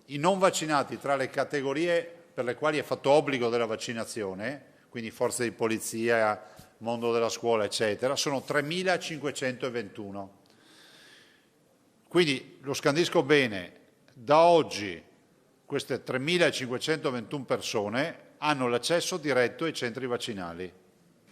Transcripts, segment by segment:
I non vaccinati tra le categorie per le quali è fatto obbligo della vaccinazione, quindi forze di polizia, mondo della scuola, eccetera, sono 3.521. Quindi lo scandisco bene, da oggi queste 3.521 persone hanno l'accesso diretto ai centri vaccinali.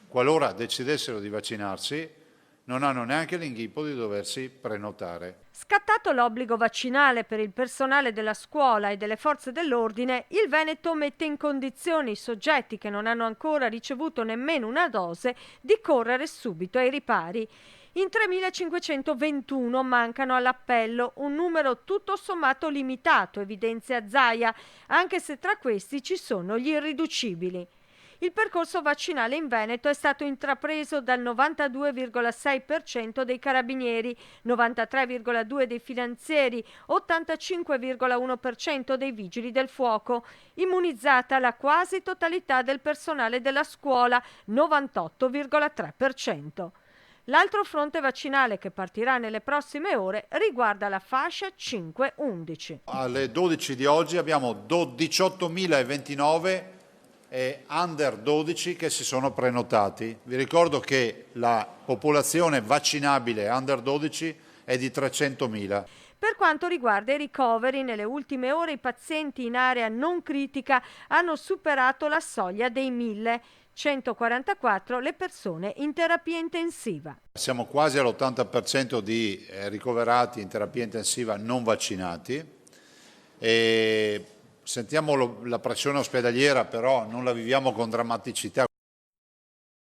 Qualora decidessero di vaccinarsi, non hanno neanche l'inghippo di doversi prenotare. Scattato l'obbligo vaccinale per il personale della scuola e delle forze dell'ordine, il Veneto mette in condizioni i soggetti che non hanno ancora ricevuto nemmeno una dose di correre subito ai ripari. In 3.521 mancano all'appello, un numero tutto sommato limitato, evidenzia Zaia, anche se tra questi ci sono gli irriducibili. Il percorso vaccinale in Veneto è stato intrapreso dal 92,6% dei carabinieri, 93,2% dei finanzieri, 85,1% dei vigili del fuoco, immunizzata la quasi totalità del personale della scuola, 98,3%. L'altro fronte vaccinale che partirà nelle prossime ore riguarda la fascia 5-11. Alle 12 di oggi abbiamo 18.029 under 12 che si sono prenotati. Vi ricordo che la popolazione vaccinabile under 12 è di 300.000. Per quanto riguarda i ricoveri, nelle ultime ore i pazienti in area non critica hanno superato la soglia dei 1.000. 144 le persone in terapia intensiva. Siamo quasi all'80% di ricoverati in terapia intensiva non vaccinati. Sentiamo la pressione ospedaliera, però non la viviamo con drammaticità.